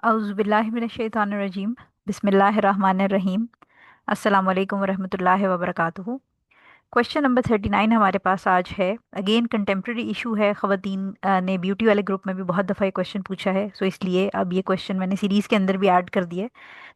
औज़ुबिल्लाहिमिनश्शैतानिर्रजीम बिस्मिल्लाहिर्रहमानिर्रहीम अस्सलाम वालेकुम वरहमतुल्लाहि वबरकातुहू। क्वेश्चन नंबर 39 हमारे पास आज है। अगेन कंटेम्प्रेरी इशू है। ख़वातीन ने ब्यूटी वाले ग्रुप में भी बहुत दफ़ा ये क्वेश्चन पूछा है, सो इसलिए अब ये क्वेश्चन मैंने सीरीज़ के अंदर भी ऐड कर दिए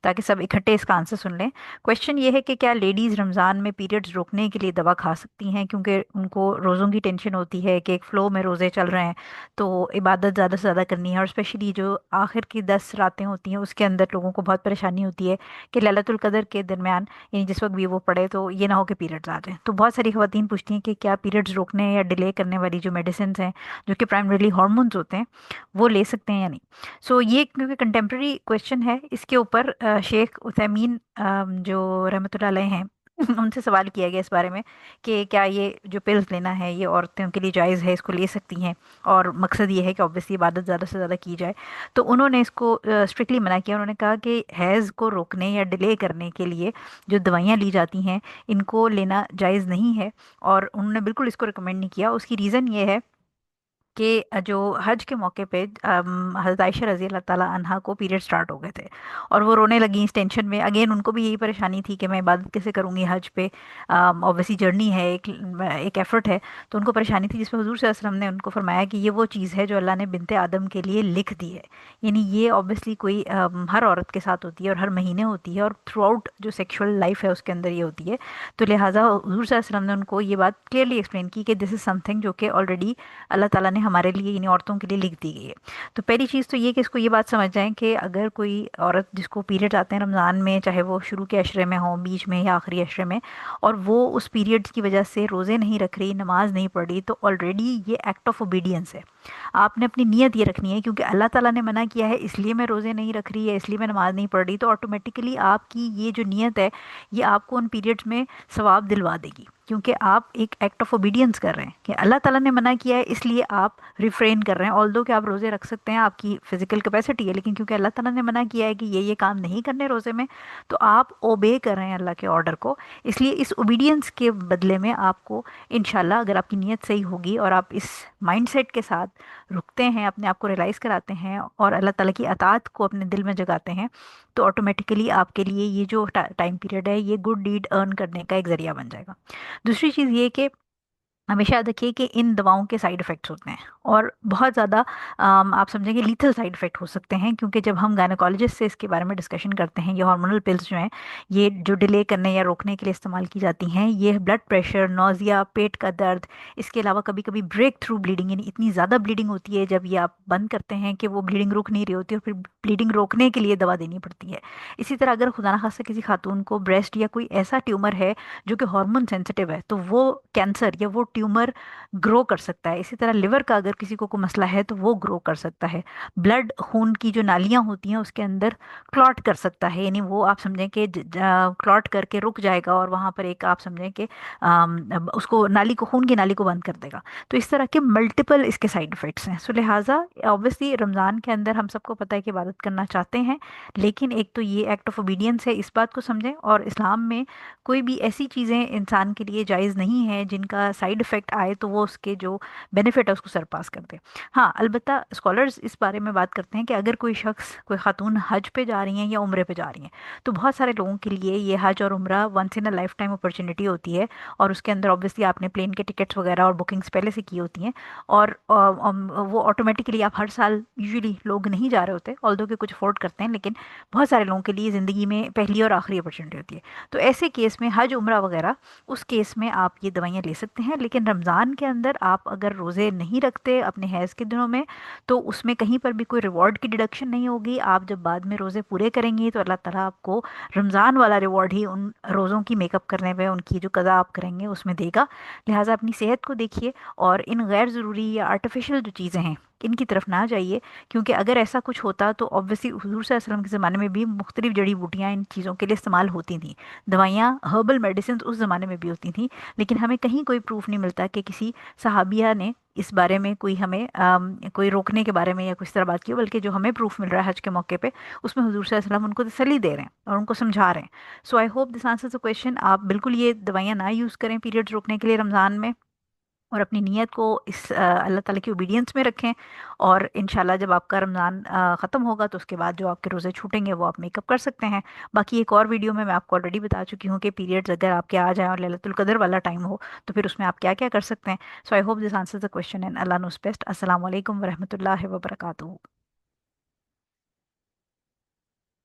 ताकि सब इकट्ठे इसका आंसर सुन लें। क्वेश्चन ये है कि क्या लेडीज़ रमज़ान में पीरियड्स रोकने के लिए दवा खा सकती हैं, क्योंकि उनको रोज़ों की टेंशन होती है कि एक फ़्लो में रोज़े चल रहे हैं तो इबादत ज़्यादा से ज़्यादा करनी है, और स्पेशली जो आखिर की 10 रातें होती हैं उसके अंदर लोगों को बहुत परेशानी होती है कि लैलतुल कदर के दरमियान, यानी जिस वक्त भी वो पड़े तो ये ना हो कि पीरियड्स आ जाएं। तो बहुत सारी ख़वातीन पूछती हैं कि क्या पीरियड्स रोकने या डिले करने वाली जो मेडिसिन हैं, जो कि प्राइमरीली हार्मोन्स होते हैं, वो ले सकते हैं या नहीं। सो ये क्योंकि कंटेम्प्रेरी क्वेश्चन है, इसके ऊपर शेख उथैमीन जो रहमतुल्लाह अलैह हैं उनसे सवाल किया गया इस बारे में कि क्या ये जो पिल्स लेना है ये औरतों के लिए जायज़ है, इसको ले सकती हैं, और मकसद ये है कि ऑब्वियसली इबादत ज़्यादा से ज़्यादा की जाए। तो उन्होंने इसको स्ट्रिक्टली मना किया। उन्होंने कहा कि हैज़ को रोकने या डिले करने के लिए जो दवाइयाँ ली जाती हैं इनको लेना जायज़ नहीं है, और उन्होंने बिल्कुल इसको रिकमेंड नहीं किया। उसकी रीज़न ये है कि जो हज के मौके पे हज़रत आयशा रज़ी अल्लाह ताला अन्हा को पीरियड स्टार्ट हो गए थे, और वो रोने लगी इस टेंशन में। अगेन उनको भी यही परेशानी थी कि मैं इबादत कैसे करूँगी हज पे, ऑब्वियसली जर्नी है, एक एफर्ट है। तो उनको परेशानी थी, जिसमें हुजूर सल्लल्लाहु अलैहि वसल्लम ने उनको फरमाया कि ये वो चीज़ है जो अल्लाह ने बिनते आदम के लिए लिख दी है। यानी ये ऑब्वियसली कोई हर औरत के साथ होती है और हर महीने होती है, और थ्रू आउट जो सेक्शुअल लाइफ है उसके अंदर ये होती है। तो लिहाजा हुजूर सल्लल्लाहु अलैहि वसल्लम ने उनको ये बात क्लियरली एक्सप्लेन की कि दिस इज़ समथिंग जो कि ऑलरेडी अल्लाह ताला ने हमारे लिए, यानी औरतों के लिए लिख दी गई है। तो पहली चीज़ तो ये कि इसको ये बात समझ जाएं कि अगर कोई औरत जिसको पीरियड आते हैं रमज़ान में, चाहे वो शुरू के अशरे में हो, बीच में या आखिरी अशरे में, और वो उस पीरियड्स की वजह से रोज़े नहीं रख रही, नमाज नहीं पढ़ रही, तो ऑलरेडी ये एक्ट ऑफ ओबीडियंस है। आपने अपनी नीयत ये रखनी है, क्योंकि अल्लाह ताला ने मना किया है इसलिए मैं रोज़े नहीं रख रही है, इसलिए मैं नमाज नहीं पढ़ रही, तो ऑटोमेटिकली आपकी ये जो नीयत है ये आपको उन पीरियड्स में सवाब दिलवा देगी, क्योंकि आप एक एक्ट ऑफ ओबीडियंस कर रहे हैं कि अल्लाह ताला ने मना किया है इसलिए आप रिफ्रेन कर रहे हैं। ऑल्दो कि आप रोज़े रख सकते हैं, आपकी फिजिकल कैपेसिटी है, लेकिन क्योंकि अल्लाह ताला ने मना किया है कि ये काम नहीं करने रोज़े में, तो आप ओबे कर रहे हैं अल्लाह के ऑर्डर को। इसलिए इस ओबीडियंस के बदले में आपको इंशाल्लाह, अगर आपकी नीयत सही होगी और आप इस माइंडसेट के साथ रुकते हैं, अपने आप को रियलाइज़ कराते हैं और अल्लाह ताला की अताअत को अपने दिल में जगाते हैं, तो ऑटोमेटिकली आपके लिए ये जो टाइम पीरियड है ये गुड डीड अर्न करने का एक ज़रिया बन जाएगा। दूसरी चीज़ ये कि हमेशा याद रखिए कि इन दवाओं के साइड इफ़ेक्ट्स होते हैं, और बहुत ज़्यादा आप समझेंगे लीथल साइड इफ़ेक्ट हो सकते हैं, क्योंकि जब हम गायनेकोलॉजिस्ट से इसके बारे में डिस्कशन करते हैं, ये हार्मोनल पिल्स जो हैं ये जो डिले करने या रोकने के लिए इस्तेमाल की जाती हैं, ये ब्लड प्रेशर, नौजिया, पेट का दर्द, इसके अलावा कभी कभी ब्रेक थ्रू ब्लीडिंग, यानी इतनी ज़्यादा ब्लीडिंग होती है जब ये आप बंद करते हैं कि वो ब्लीडिंग रुक नहीं रही होती, और फिर ब्लीडिंग रोकने के लिए दवा देनी पड़ती है। इसी तरह अगर खुदा न खास्ता किसी खातून को ब्रेस्ट या कोई ऐसा ट्यूमर है जो कि हार्मोन सेंसिटिव है, तो वो कैंसर या वो ट्यूमर ग्रो कर सकता है। इसी तरह लिवर का अगर किसी को मसला है तो वो ग्रो कर सकता है। ब्लड, खून की जो नालियां होती हैं उसके अंदर क्लॉट कर सकता है, यानी वो आप समझें कि क्लॉट करके रुक जाएगा, और वहाँ पर एक आप समझें कि उसको नाली को, खून की नाली को बंद कर देगा। तो इस तरह के मल्टीपल इसके साइड इफ़ेक्ट्स हैं। सो लिहाजा ऑब्वियसली रमज़ान के अंदर हम सबको पता है कि इबादत करना चाहते हैं, लेकिन एक तो ये एक्ट ऑफ ओबीडियंस है, इस बात को समझें। और इस्लाम में कोई भी ऐसी चीज़ें इंसान के लिए जायज़ नहीं है जिनका साइड इफ़ेक्ट आए तो वो उसके जो बेनिफिट है उसको सरपास कर दे। हाँ, अलबत्ता स्कॉलर्स इस बारे में बात करते हैं कि अगर कोई शख्स, कोई खातून हज पे जा रही हैं या उम्रे पे जा रही हैं, तो बहुत सारे लोगों के लिए ये हज और उम्रा once in a lifetime opportunity होती है, और उसके अंदर ऑब्वियसली आपने प्लेन के टिकट्स वगैरह और बुकिंग्स पहले से की होती हैं, और वो ऑटोमेटिकली आप हर साल, यूजुअली लोग नहीं जा रहे होते, ऑल्दो के कुछ अफोर्ड करते हैं, लेकिन बहुत सारे लोगों के लिए ज़िंदगी में पहली और आखिरी अपॉर्चुनिटी होती है। तो ऐसे केस में हज उम्रा वगैरह, उस केस में आप ये दवाइयाँ ले सकते हैं। लेकिन रमज़ान के अंदर आप अगर रोज़े नहीं रखते अपने हैज़ के दिनों में, तो उसमें कहीं पर भी कोई रिवॉर्ड की डिडक्शन नहीं होगी। आप जब बाद में रोज़े पूरे करेंगी तो अल्लाह ताला आपको रमज़ान वाला रिवॉर्ड ही उन रोज़ों की मेकअप करने पे, उनकी जो कज़ा आप करेंगे उसमें देगा। लिहाजा अपनी सेहत को देखिए, और इन गैर ज़रूरी या आर्टिफिशियल जो चीज़ें हैं इनकी तरफ ना जाइए, क्योंकि अगर ऐसा कुछ होता तो ऑब्वियसली हुजूर सल्लल्लाहु अलैहि वसल्लम के ज़माने में भी मुख्तलिफ जड़ी बूटियाँ इन चीज़ों के लिए इस्तेमाल होती थी। दवाइयाँ, हर्बल मेडिसिन उस ज़माने में भी होती थी, लेकिन हमें कहीं कोई प्रूफ नहीं मिलता कि किसी सहाबिया ने इस बारे में कोई हमें कोई रोकने के बारे में या कुछ तरह बात की हो। बल्कि जो हमें प्रूफ मिल रहा है हज के मौके पे, उसमें हुजूर सल्लल्लाहु अलैहि वसल्लम उनको तसल्ली दे रहे हैं और उनको समझा रहे हैं। So I hope this answers the question. आप बिल्कुल ये दवाइयाँ ना यूज़ करें पीरियड्स रोकने के लिए रमज़ान में। اور اپنی نیت کو اس اللہ تعالیٰ کی اوبیڈینس میں رکھیں، اور انشاءاللہ جب آپ کا رمضان ختم ہوگا تو اس کے بعد جو آپ کے روزے چھوٹیں گے وہ آپ میک اپ کر سکتے ہیں۔ باقی ایک اور ویڈیو میں آپ کو آلریڈی بتا چکی ہوں کہ پیریڈز اگر آپ کے آ جائیں اور ليلۃ القدر والا ٹائم ہو تو پھر اس میں آپ کیا کیا کر سکتے ہیں۔ So I hope this answer the question and اللہ نوز بیسٹ۔ السلام علیکم ورحمۃ اللہ وبرکاتہ۔